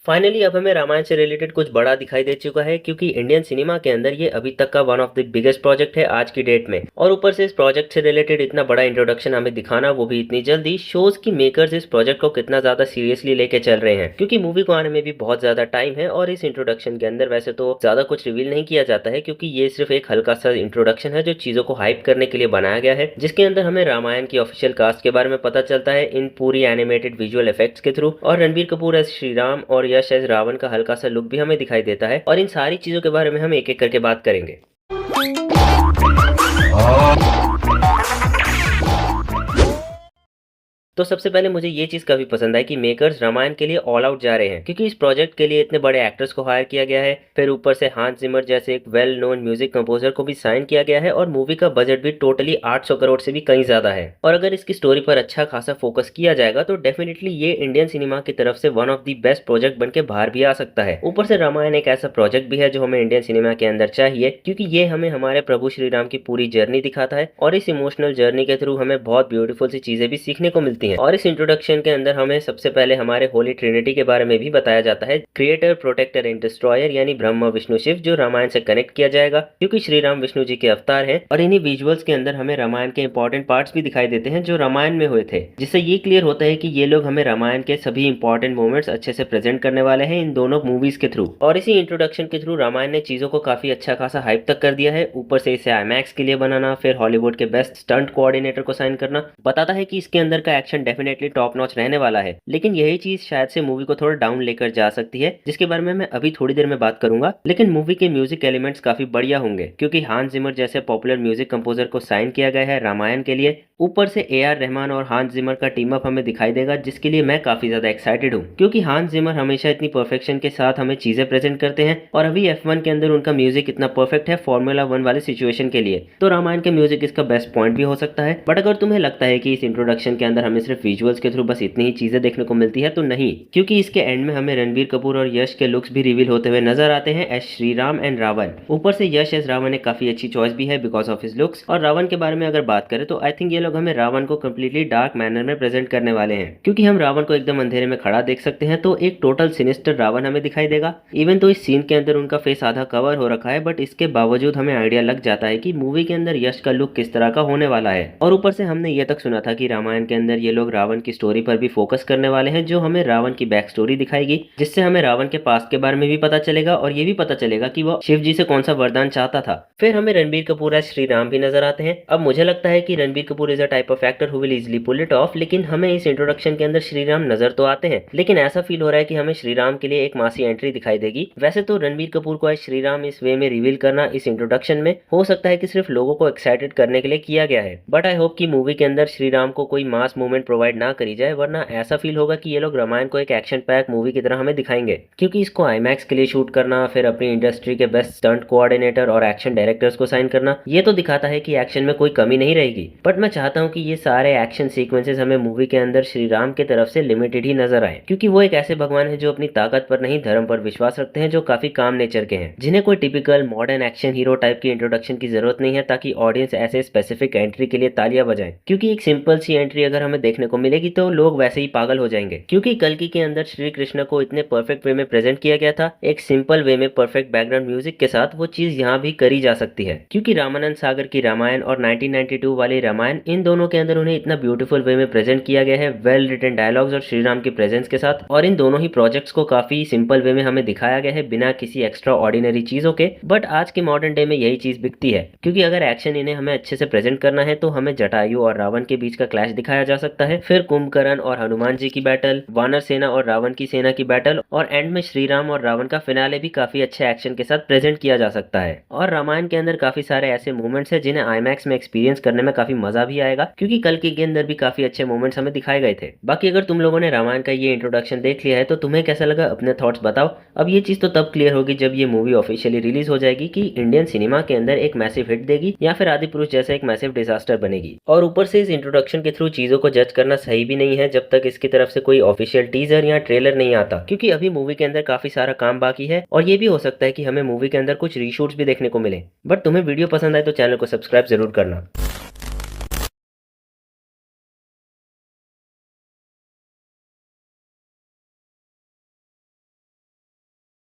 Finally अब हमें रामायण से रिलेटेड कुछ बड़ा दिखाई दे चुका है, क्योंकि इंडियन सिनेमा के अंदर ये अभी तक का one of the biggest project है आज की डेट में। और ऊपर से इस प्रोजेक्ट से रिलेटेड इतना बड़ा इंट्रोडक्शन हमें दिखाना, वो भी इतनी जल्दी, शोज की मेकर्स इस प्रोजेक्ट को कितना ज्यादा सीरियसली लेके चल रहे हैं। क्योंकि मूवी को आने में भी बहुत ज्यादा टाइम है और इस इंट्रोडक्शन के अंदर वैसे तो ज्यादा कुछ रिवील नहीं किया जाता है, क्योंकि ये सिर्फ एक हल्का सा इंट्रोडक्शन है जो चीजों को हाइप करने के लिए बनाया गया है, जिसके अंदर हमें रामायण की ऑफिशियल कास्ट के बारे में पता चलता है इन पूरी एनिमेटेड विजुअल इफेक्ट्स के थ्रू। और रणबीर कपूर एज श्री राम और यश एज रावण का हल्का सा लुक भी हमें दिखाई देता है। और इन सारी चीजों के बारे में हम एक एक करके बात करेंगे। तो सबसे पहले मुझे ये चीज काफी पसंद आई कि मेकर्स रामायण के लिए ऑल आउट जा रहे हैं, क्योंकि इस प्रोजेक्ट के लिए इतने बड़े एक्टर्स को हायर किया गया है। फिर ऊपर से हांस जिमर जैसे एक वेल नोन म्यूजिक कंपोजर को भी साइन किया गया है और मूवी का बजट भी टोटली 800 करोड़ से भी कहीं ज्यादा है। और अगर इसकी स्टोरी पर अच्छा खासा फोकस किया जाएगा तो डेफिनेटली ये इंडियन सिनेमा की तरफ से one of the best project बन के बाहर भी आ सकता है। ऊपर से रामायण एक ऐसा प्रोजेक्ट भी है जो हमें इंडियन सिनेमा के अंदर चाहिए, क्योंकि ये हमें हमारे प्रभु श्री राम की पूरी जर्नी दिखाता है और इस इमोशनल जर्नी के थ्रू हमें बहुत ब्यूटीफुल सी चीजें भी सीखने को मिलती हैं। और इस इंट्रोडक्शन के अंदर हमें सबसे पहले हमारे होली ट्रिनिटी के बारे में भी बताया जाता है, क्रिएटर, प्रोटेक्टर एंड डिस्ट्रॉयर, यानी ब्रह्मा विष्णु शिव, जो रामायण से कनेक्ट किया जाएगा, क्योंकि श्री राम विष्णु जी के अवतार हैं। और इन्हीं विजुअल्स के अंदर हमें रामायण के इंपॉर्टेंट पार्ट्स भी दिखाई देते हैं जो रामायण में हुए थे, जिससे ये क्लियर होता है कि ये लोग हमें रामायण के सभी इंपॉर्टेंट मोमेंट्स अच्छे से प्रेजेंट करने वाले हैं इन दोनों मूवीज के थ्रू। और इसी इंट्रोडक्शन के थ्रू रामायण ने चीजों को काफी अच्छा खासा हाइप तक कर दिया है। ऊपर से इसे आईमैक्स के लिए बनाना, फिर हॉलीवुड के बेस्ट स्टंट कोऑर्डिनेटर को साइन करना, बताता है कि इसके अंदर का एक्शन डेफिनेटली टॉप नॉच रहने वाला है। लेकिन यही चीज शायद से मूवी को थोड़ा डाउन लेकर जा सकती है, जिसके बारे में मैं अभी थोड़ी देर में बात करूंगा। लेकिन मूवी के म्यूजिक एलिमेंट्स काफी बढ़िया होंगे, क्योंकि हांस जिमर जैसे पॉपुलर म्यूजिक कंपोजर को साइन किया गया है रामायण के लिए। ऊपर से ए.आर. रहमान और हांस जिमर का टीम अप हमें दिखाई देगा, जिसके लिए मैं काफी ज्यादा एक्साइटेड हूँ, क्योंकि हांस जिमर हमेशा इतनी परफेक्शन के साथ हमें चीजें प्रेजेंट करते हैं। और अभी F1 के अंदर उनका म्यूजिक इतना परफेक्ट है फॉर्मूला 1 वाले सिचुएशन के लिए, तो रामायण के म्यूजिक इसका बेस्ट पॉइंट भी हो सकता है। बट अगर तुम्हें लगता है कि इस इंट्रोडक्शन के अंदर हमें सिर्फ विजुअल्स के थ्रू बस इतनी ही चीजें देखने को मिलती है, तो नहीं, क्योंकि इसके एंड में हमें रणबीर कपूर और यश के लुक्स भी रिवील होते हुए नजर आते हैं एज श्री राम एंड रावण। ऊपर से यश एज रावण एक काफी अच्छी चॉइस भी है बिकॉज ऑफ हिज लुक्स। और रावण के बारे में अगर बात करें तो आई थिंक ये लोग हमें रावण को कम्प्लीटली डार्क मैनर में प्रेजेंट करने वाले हैं, क्योंकि हम रावण को एकदम अंधेरे में खड़ा देख सकते हैं, तो एक टोटल सिनिस्टर रावण हमें दिखाई देगा। इवन तो इस सीन के अंदर उनका फेस आधा कवर हो रखा है, बट इसके बावजूद हमें आइडिया लग जाता है कि मूवी के अंदर यश का लुक किस तरह का होने वाला है। और ऊपर से हमने ये तक सुना था कि रामायण के अंदर ये लोग रावण की स्टोरी पर भी फोकस करने वाले हैं, जो हमें रावण की बैक स्टोरी दिखाएगी, जिससे हमें रावण के पास्ट के बारे में भी पता चलेगा और ये भी पता चलेगा कि वो शिव जी से कौन सा वरदान चाहता था। फिर हमें रणबीर कपूर एज श्री राम भी नजर आते हैं। अब मुझे लगता है कि Ranbir Kapoor is a type of actor who will easily pull it off, लेकिन हमें इस इंट्रोडक्शन के अंदर श्री राम नजर तो आते हैं, लेकिन ऐसा फील हो रहा है कि हमें श्री राम के लिए एक मासी एंट्री दिखाई देगी। वैसे तो रणबीर कपूर को एज श्री राम इस वे में रिवील करना इस इंट्रोडक्शन में हो सकता है कि सिर्फ लोगों को एक्साइटेड करने के लिए किया गया है, बट आई होप कि मूवी के अंदर श्री राम को कोई मास मूवमेंट प्रोवाइड ना करी जाए, वरना ऐसा फील होगा कि ये लोग रामायण को एक एक्शन पैक मूवी की तरह हमें दिखाएंगे। क्योंकि इसको आईमैक्स के लिए शूट करना, फिर अपनी इंडस्ट्री के बेस्ट स्टंट कोऑर्डिनेटर और एक्शन डायरेक्टर्स को साइन करना, ये तो दिखाता है कि एक्शन में कोई कमी नहीं रहेगी। बट मैं चाहता हूँ कि ये सारे एक्शन सीक्वेंसेस हमें मूवी के अंदर श्री राम की तरफ से लिमिटेड ही नजर आए, क्योंकि वो एक ऐसे भगवान है जो अपनी ताकत पर नहीं धर्म पर विश्वास रखते हैं, जो काफी काम नेचर के हैं, जिन्हें कोई typical modern action hero type की इंट्रोडक्शन की जरूरत नहीं है ताकि ऑडियंस ऐसे स्पेसिफिक एंट्री के लिए तालियां बजाएं। क्योंकि एक सिंपल सी एंट्री अगर हमें देखने को मिलेगी तो लोग वैसे ही पागल हो जाएंगे, क्योंकि कल्कि के अंदर श्री कृष्ण को इतने परफेक्ट वे में प्रेजेंट किया गया था, एक सिंपल वे में परफेक्ट बैकग्राउंड म्यूजिक के साथ वो चीज यहाँ भी करी जा सकती है। क्योंकि रामानंद सागर की रामायण और 1992 वाली रामायण, इन दोनों के अंदर उन्हें इतना ब्यूटीफुल वे में प्रेजेंट किया गया है, वेल रिटन डायलॉग्स और श्री राम की प्रेजेंस के साथ। और इन दोनों ही प्रोजेक्ट्स को काफी सिंपल वे में हमें दिखाया गया है बिना किसी एक्स्ट्रा ऑर्डिनरी चीजों के। बट आज के मॉडर्न डे में यही चीज बिकती है, क्योंकि अगर एक्शन इन्हें हमें अच्छे से प्रेजेंट करना है तो हमें जटायु और रावण के बीच का क्लैश दिखाया जा सकता है, फिर कुंभकर्ण और हनुमान जी की बैटल, वानर सेना और रावण की सेना की बैटल, और एंड में श्री राम और रावण का फिनाले भी काफी अच्छे एक्शन के साथ प्रेजेंट किया जा सकता है। और रामायण के अंदर काफी सारे ऐसे मोमेंट्स हैं जिन्हें आईमैक्स में एक्सपीरियंस करने में काफी मजा भी आएगा, क्योंकि कल्कि के अंदर भी काफी अच्छे मोमेंट्स हमें दिखाए गए थे। बाकी अगर तुम लोगों ने रामायण का ये इंट्रोडक्शन देख लिया है तो तुम्हें कैसा लगा, अपने थॉट्स बताओ। अब ये चीज तो तब क्लियर होगी जब ये मूवी ऑफिशियली रिलीज हो जाएगी कि इंडियन सिनेमा के अंदर एक मैसिव हिट देगी या फिर आदिपुरुष जैसा एक मैसिव डिजास्टर बनेगी। और ऊपर से इस इंट्रोडक्शन के थ्रू चीजों को जज करना सही भी नहीं है जब तक इसकी तरफ से कोई ऑफिशियल टीजर या ट्रेलर नहीं आता, क्योंकि अभी मूवी के अंदर काफी सारा काम बाकी है और ये भी हो सकता है कि हमें मूवी के अंदर कुछ रीशूट्स भी देखने को मिले। बट तुम्हें वीडियो पसंद आए तो चैनल को सब्सक्राइब जरूर करना।